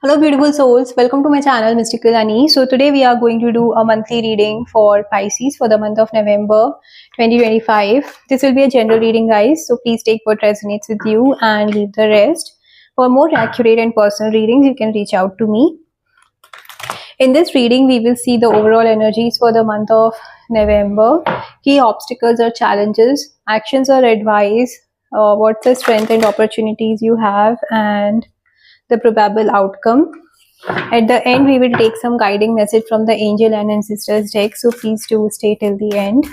Hello, beautiful souls. Welcome to my channel, Mystical Annie. So, today we are going to do a monthly reading for Pisces for the month of November 2025. This will be a general reading, guys. So, please take what resonates with you and leave the rest. For more accurate and personal readings, you can reach out to me. In this reading, we will see the overall energies for the month of November, key obstacles or challenges, actions or advice, what's the strength and opportunities you have, and the probable outcome. At the end, we will take some guiding message from the angel and ancestors deck, so please do stay till the end.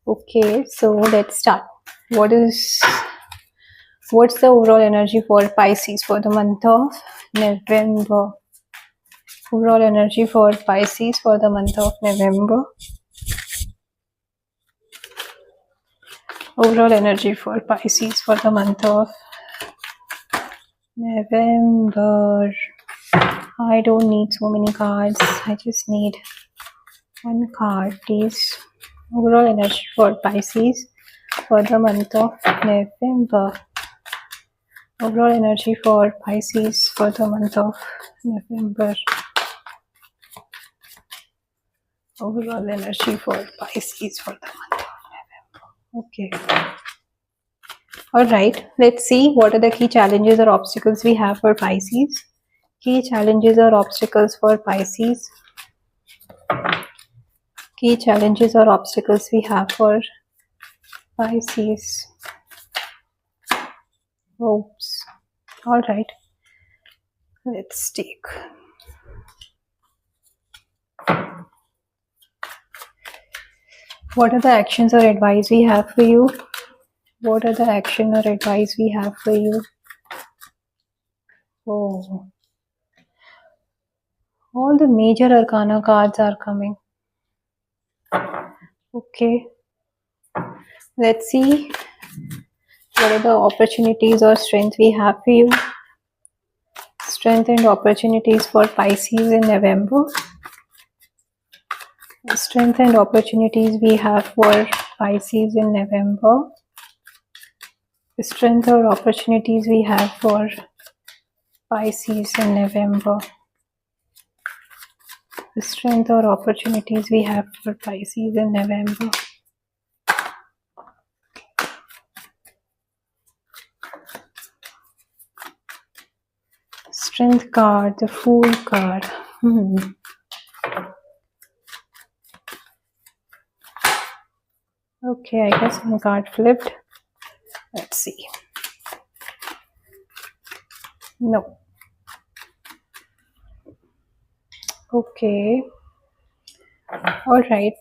Okay, so let's start. What's the overall energy for Pisces for the month of November? Overall energy for Pisces for the month of November. Overall energy for Pisces for the month of November. I don't need so many cards. I just need one card, please. Overall energy for Pisces for the month of November. Overall energy for Pisces for the month of November. Overall energy for Pisces for the month of November. Okay. Alright, let's see what are the key challenges or obstacles we have for Pisces. Key challenges or obstacles for Pisces. Key challenges or obstacles we have for Pisces. Oops. Alright. Let's take. What are the actions or advice we have for you? What are the action or advice we have for you? Oh. All the major arcana cards are coming. Okay. Let's see what are the opportunities or strength we have for you. Strength and opportunities for Pisces in November. Strength and opportunities we have for Pisces in November. Strength or opportunities we have for Pisces in November. Strength or opportunities we have for Pisces in November. Strength card, the Fool card. Okay, I guess one card flipped. Let's see. No. Okay. Alright.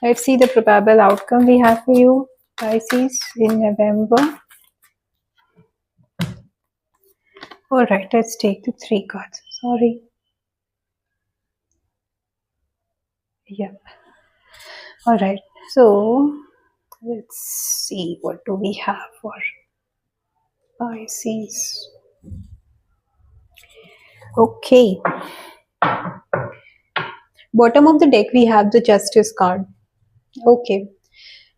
Let's see the probable outcome we have for you, Pisces, in November. Alright, let's take the 3 cards. Sorry. Yep. Alright, so let's see what do we have for Pisces. Okay. Bottom of the deck we have the Justice card. Okay.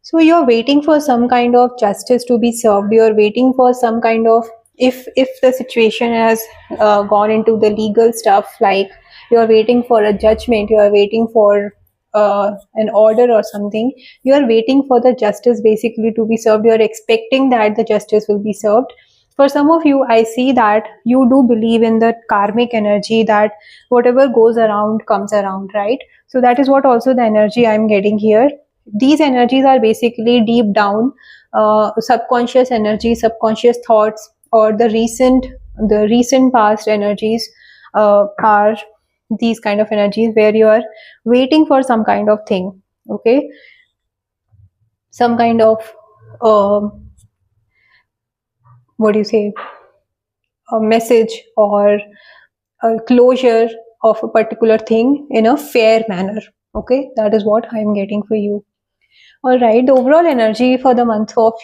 So you're waiting for some kind of justice to be served. You're waiting for some kind of, if the situation has gone into the legal stuff, like you're waiting for a judgment, you're waiting for an order or something, you're waiting for the justice basically to be served. You're expecting that the justice will be served. For some of you, I see that you do believe in the karmic energy, that whatever goes around comes around, right? So that is what also the energy I'm getting here. These energies are basically deep down subconscious energy, subconscious thoughts, or the recent past energies are these kind of energies where you are waiting for some kind of thing. Okay, some kind of what do you say, a message or a closure of a particular thing in a fair manner. Okay, that is what I am getting for you. All right, the overall energy for the month of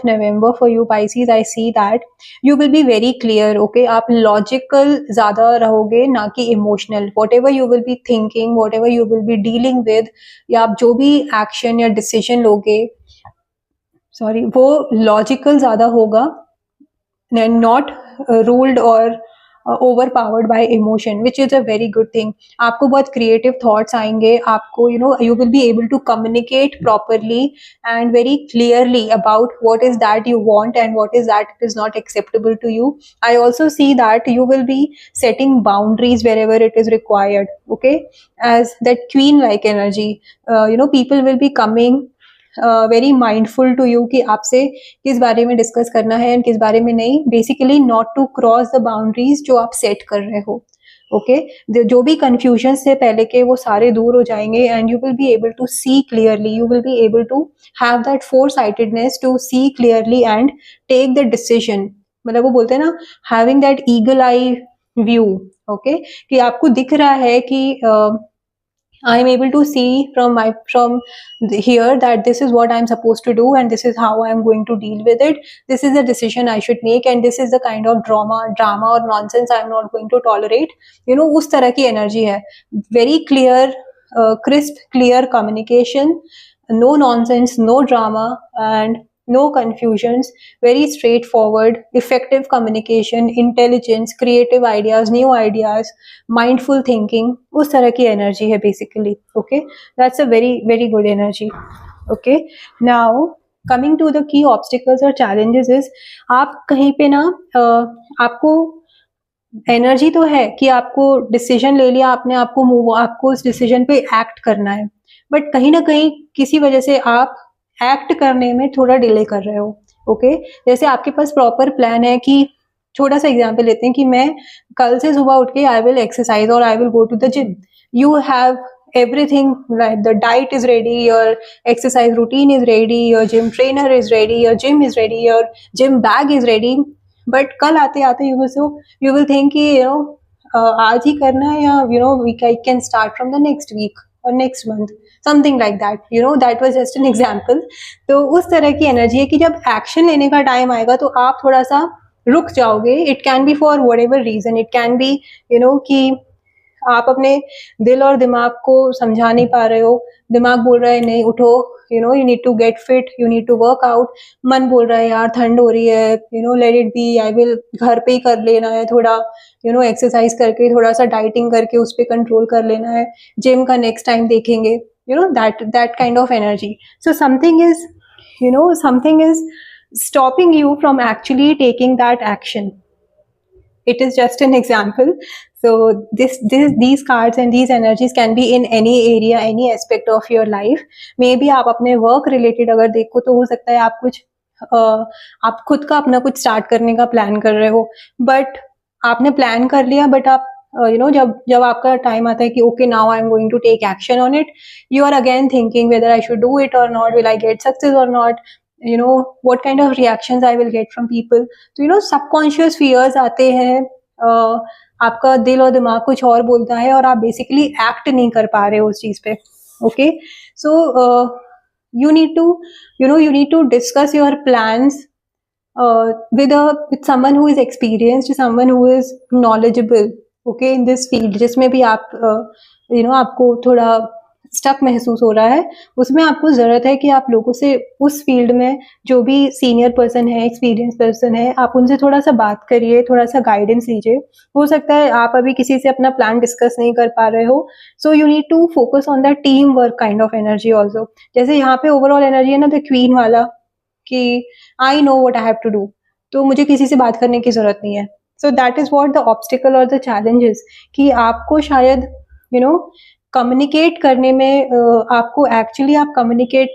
November for you Pisces, I see that you will be very clear. Okay, आप logical ज़्यादा रहोगे, ना कि emotional. Whatever you will be thinking, whatever you will be dealing with, या आप जो भी action या decision लोगे, वो logical ज़्यादा होगा, and not ruled or overpowered by emotion, which is a very good thing. आपको बहुत creative thoughts आएंगे, आपको you will be able to communicate properly and very clearly about what is that you want and what is that is not acceptable to you. I also see that you will be setting boundaries wherever it is required, okay, as that queen like energy. People will be coming very mindful to you कि आपसे किस बारे में discuss करना है and किस बारे में नहीं, basically not to cross the boundaries जो आप सेट कर रहे हो, ओके जो भी कंफ्यूजन से पहले के वो सारे दूर हो जाएंगे and you will be able to see clearly, you will be able to have that foresightedness to see clearly and take the decision. मतलब वो बोलते हैं ना, having that eagle eye view, okay, कि आपको दिख रहा है कि I am able to see from here that this is what I am supposed to do and this is how I am going to deal with it. This is the decision I should make and this is the kind of drama or nonsense I am not going to tolerate. उस तरह की energy है. Very clear, crisp, clear communication, no nonsense, no drama and no confusions, very straightforward, effective communication, intelligence, creative ideas, new ideas, mindful thinking, उस तरह की energy है basically, okay, that's a very very good energy. Okay, now coming to the key obstacles or challenges is, आप कहीं पे ना आपको energy तो है कि आपको डिसीजन ले लिया आपने, आपको उस डिसीजन पे एक्ट करना है, बट कहीं ना कहीं किसी वजह से आप एक्ट करने में थोड़ा डिले कर रहे हो, ओके जैसे आपके पास प्रॉपर प्लान है कि, छोटा सा एग्जांपल लेते हैं कि मैं कल से सुबह उठ के आई विल एक्सरसाइज और I will go to the gym. You have everything, like the diet is ready, your exercise routine is ready, your gym trainer is ready, your gym is ready, your gym bag is ready, but कल आते आते you will think कि आज ही करना है या we can start from the next week or next month, something like that. That was just an example. तो उस तरह की एनर्जी है कि जब एक्शन लेने का टाइम आएगा तो आप थोड़ा सा रुक जाओगे. It can be for whatever reason, it can be कि आप अपने दिल और दिमाग को समझा नहीं पा रहे हो. दिमाग बोल रहा है नहीं उठो, you need to get fit, you need to work out. मन बोल रहा है यार ठंड हो रही है, let it be, I will घर पे ही कर लेना है थोड़ा, एक्सरसाइज करके थोड़ा सा डाइटिंग करके उस पर कंट्रोल कर लेना है, जिम का नेक्स्ट टाइम देखेंगे, that kind of energy. So something is stopping you from actually taking that action. It is just an example. So these cards and these energies can be in any area, any aspect of your life. Maybe आप अपने work related अगर देखो तो हो सकता है आप खुद का अपना कुछ स्टार्ट करने का प्लान कर रहे हो, बट आपने प्लान कर लिया, बट आप जब आपका टाइम आता है कि okay now I am going to take action on it, you are again thinking whether I should do it और not, will I get success और not, what kind of reactions I will get from people. तो subconscious fears आते हैं, आपका दिल और दिमाग कुछ और बोलता है और आप बेसिकली एक्ट नहीं कर पा रहे हो उस चीज पे. Okay, so you need to discuss your plans with someone who is experienced, someone who is knowledgeable, okay, in this field. जिसमें भी आप आपको थोड़ा स्टक महसूस हो रहा है, उसमें आपको जरूरत है कि आप लोगों से उस फील्ड में जो भी सीनियर पर्सन है, एक्सपीरियंस पर्सन है, आप उनसे थोड़ा सा बात करिए, थोड़ा सा गाइडेंस लीजिए. हो सकता है आप अभी किसी से अपना प्लान डिस्कस नहीं कर पा रहे हो, so you need to focus on the team work kind of energy also. जैसे यहाँ पे ओवरऑल एनर्जी है ना द क्वीन वाला, कि I know what I have to do, तो मुझे किसी से बात करने की जरूरत नहीं है. So that is what the obstacle और द चैलेंजेस, कि आपको शायद कम्युनिकेट करने में आपको एक्चुअली आप कम्युनिकेट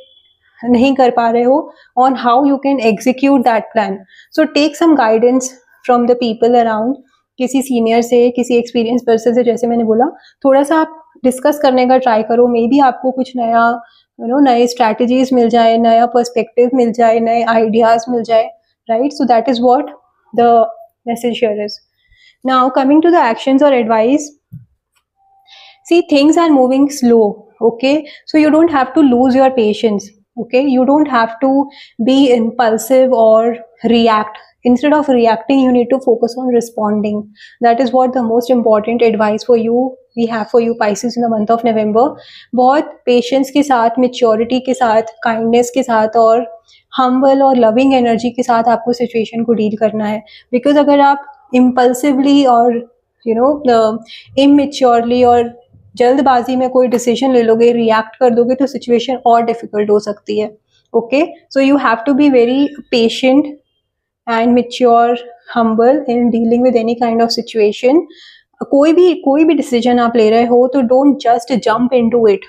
नहीं कर पा रहे हो on how you can execute that plan. So take some guidance from the people around, किसी सीनियर से, किसी एक्सपीरियंस पर्सन से, जैसे मैंने बोला, थोड़ा सा आप डिस्कस करने का ट्राई करो. मे बी आपको कुछ नया नए स्ट्रैटेजीज मिल जाए, नया पर्सपेक्टिव मिल जाए, नए आइडियाज मिल जाए, right. So that is what the message here is. Now coming to the actions or advice, see, things are moving slow, okay, so you don't have to lose your patience, okay, you don't have to be impulsive or react. Instead of reacting, you need to focus on responding. That is what the most important advice for you we have for you Pisces in the month of November. बहुत patience के साथ, maturity के साथ, kindness के साथ और humble और loving energy के साथ आपको situation को deal करना है. Because अगर आप इम्पल्सिवली और इमेच्योरली और जल्दबाजी में कोई डिसीजन ले लोगे, रिएक्ट कर दोगे, तो सिचुएशन और डिफिकल्ट हो सकती है. Okay, so you have to be very patient and mature, humble in dealing with any kind of situation. कोई भी डिसीजन आप ले रहे हो तो don't just jump into it.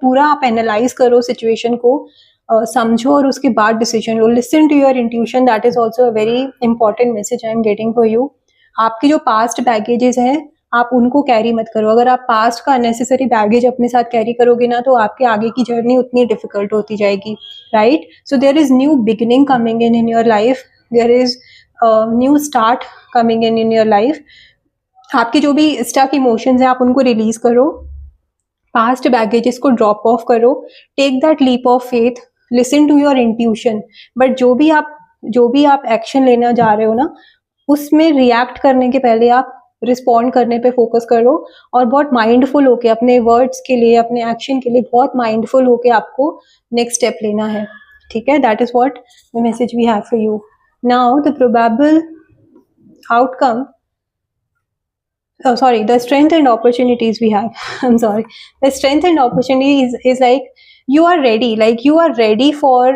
पूरा आप एनालाइज करो सिचुएशन को, समझो और उसके बाद डिसीजन लो. Listen to your intuition, that is also a very important message I am getting for you. आपके जो पास्ट बैगेजेस हैं आप उनको कैरी मत करो. अगर आप पास्ट का अननेसेसरी बैगेज अपने साथ कैरी करोगे ना, तो आपके आगे की जर्नी उतनी डिफिकल्ट होती जाएगी, right? So there is new beginning coming in your life, there is new start coming in your life. आपके जो भी स्टक इमोशंस हैं आप उनको रिलीज करो, पास्ट बैगेजेस को ड्रॉप ऑफ करो, take that leap of faith, listen to your intuition. But जो भी आप एक्शन लेना जा रहे हो ना, उसमें रिएक्ट करने के पहले आप रिस्पॉन्ड करने पे फोकस करो, और बहुत माइंडफुल होके अपने वर्ड्स के लिए, अपने एक्शन के लिए बहुत माइंडफुल होके आपको नेक्स्ट स्टेप लेना है. ठीक है, that is what the message we have for you. Now the probable outcome, the strength and opportunities we have. I'm sorry. The strength and opportunity is like you are ready for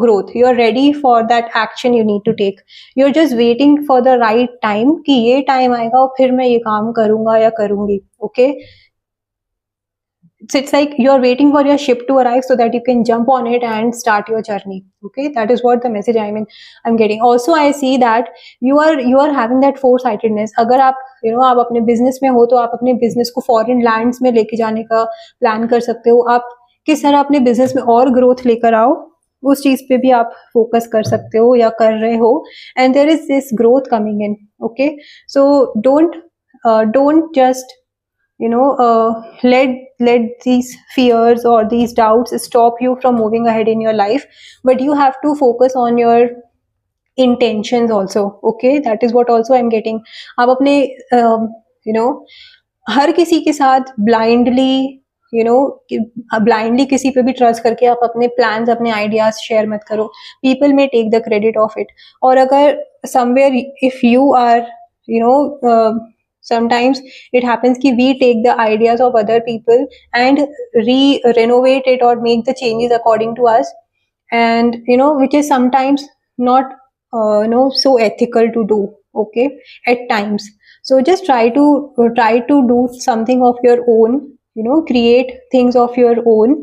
growth. You are ready for that action you need to take. You're just waiting for the right time कि ये time आएगा और फिर मैं ये काम करूँगा या करूँगी. Okay? So it's like you're waiting for your ship to arrive so that you can jump on it and start your journey. Okay, that is what the message I'm getting. Also, I see that you are having that foresightedness. अगर आप आप अपने business में हो तो आप अपने business को foreign lands में लेके जाने का plan कर सकते हो. आप किस तरह अपने business में और growth लेकर आओ, उस चीज पे भी आप focus कर सकते हो या कर रहे हो. And there is this growth coming in. Okay, so don't just let these fears or these doubts stop you from moving ahead in your life, but you have to focus on your intentions also. Okay, that is what also I'm getting. आप अपने हर किसी के साथ blindly किसी पे भी trust करके आप अपने प्लान्स, अपने आइडियाज शेयर मत करो. पीपल में take the credit of it. और अगर somewhere if you are sometimes it happens कि we take the ideas of other people and renovate it or make the changes according to us, and which is sometimes not so ethical to do. Okay, at times. So just try to do something of your own, create things of your own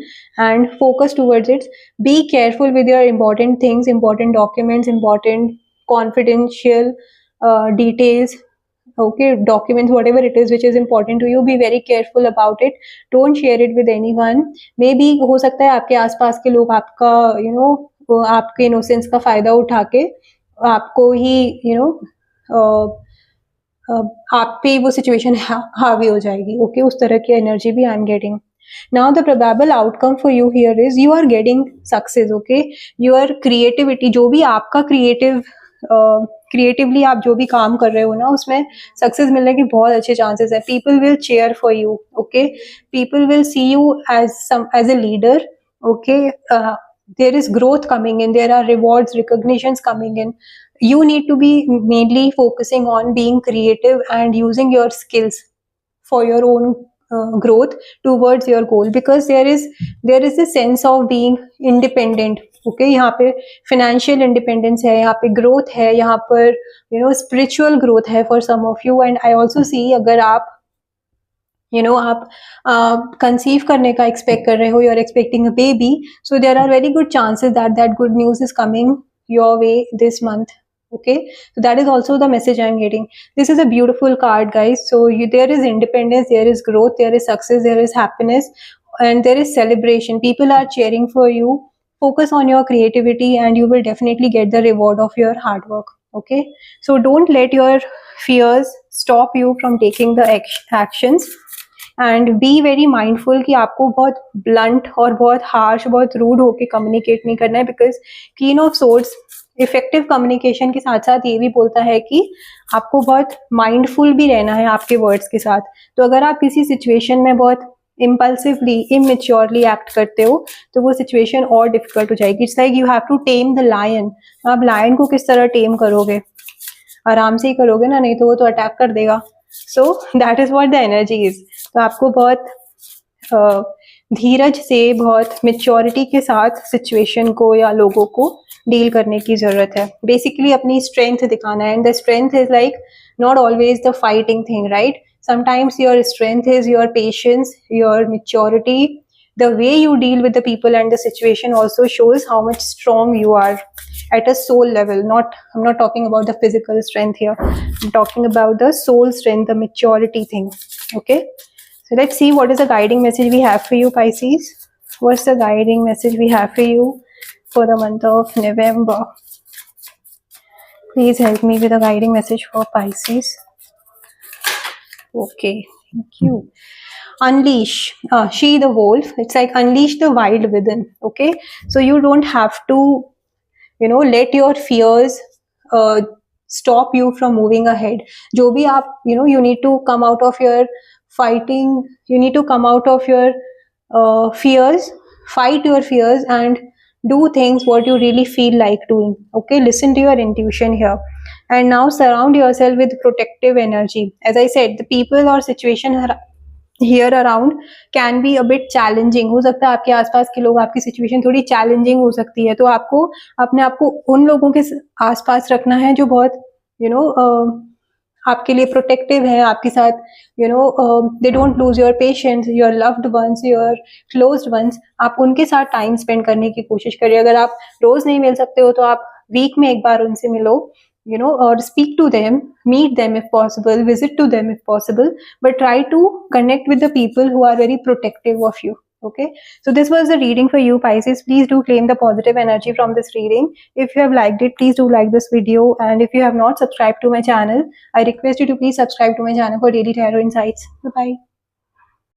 and focus towards it. Be careful with your important things, important documents, important confidential details. Okay, documents, whatever it is which is important to you, be very careful about it. Don't share it with anyone. Maybe हो सकता है आपके आसपास के लोग आपका आपके innocence का फायदा उठा के आपको ही आप पे वो सिचुएशन हावी हो जाएगी. ओके, उस तरह की एनर्जी भी आई am getting. Now the probable outcome for you here is you are getting success. Okay, your creativity, जो भी आपका क्रिएटिवली आप जो भी काम कर रहे हो ना, उसमें सक्सेस मिलने के बहुत अच्छे चांसेस है. People will cheer for you. Okay, people will see you as a leader. Okay, there is growth coming in, there are rewards, recognitions coming in. You need to be mainly focusing on being creative and using your skills for your own growth towards your goal, because there is a sense of being independent. Okay, यहाँ पे financial independence है, यहाँ पे growth है, यहाँ पर spiritual growth है for some of you. And I also see अगर आप आप कंसीव करने का एक्सपेक्ट कर रहे हो, you are expecting a baby, so there are very good chances that good news is coming your way this month. Okay, so that is also the message I am getting. This is a beautiful card, guys. So there is independence, there is growth, there is success, there is happiness, and there is celebration. People are cheering for you. Focus on your creativity and you will definitely get the reward of your hard work. Okay, so don't let your fears stop you from taking the actions, and be very mindful कि आपको बहुत blunt और बहुत harsh, बहुत rude होके communicate नहीं करना है, because Queen of Swords effective communication के साथ साथ ये भी बोलता है कि आपको बहुत माइंडफुल भी रहना है आपके वर्ड्स के साथ. तो अगर आप किसी सिचुएशन में बहुत इम्पल्सिवली, इमेच्योरली एक्ट करते हो तो वो सिचुएशन और डिफिकल्ट हो जाएगी. It's like you have to tame the lion. आप लायन को किस तरह टेम करोगे? आराम से ही करोगे ना, नहीं तो वो तो अटैक कर देगा. So that is what the energy is. तो आपको बहुत धीरज से, बहुत मेच्योरिटी के साथ सिचुएशन को या लोगों को डील करने की जरूरत है. बेसिकली अपनी स्ट्रेंथ दिखाना है, and the strength is like not always the fighting thing, right? Sometimes your strength is your patience, your maturity. The way you deal with the people and the situation also shows how much strong you are at a soul level. I'm not talking about the physical strength here. I'm talking about the soul strength, the maturity thing. Okay? So let's see what is the guiding message we have for you, Pisces. What's the guiding message we have for you for the month of November? Please help me with a guiding message for Pisces. Okay, thank you. Unleash. She the wolf. It's like unleash the wild within. Okay, so you don't have to, let your fears stop you from moving ahead. जो भी आप, you need to come out of your fighting. You need to come out of your fears. Fight your fears and do things what you really feel like doing. Okay, listen to your intuition here. And now surround yourself with protective energy. As I said, the people or situation here around can be a bit challenging. हो सकता है आपके आसपास के लोग, आपकी situation थोड़ी challenging हो सकती है, तो आपको अपने आप को उन लोगों के आसपास रखना है जो बहुत आपके लिए प्रोटेक्टिव है, आपके साथ, they don't lose your patience, your loved ones, your closed ones. आप उनके साथ टाइम स्पेंड करने की कोशिश करिए. अगर आप रोज नहीं मिल सकते हो तो आप वीक में एक बार उनसे मिलो, or speak to them, meet them if possible, visit to them if possible, but try to connect with the people who are very protective of you. Okay, so this was the reading for you, Pisces. Please do claim the positive energy from this reading. If you have liked it, please do like this video, and if you have not subscribed to my channel, I request you to please subscribe to my channel for daily tarot insights. Bye bye.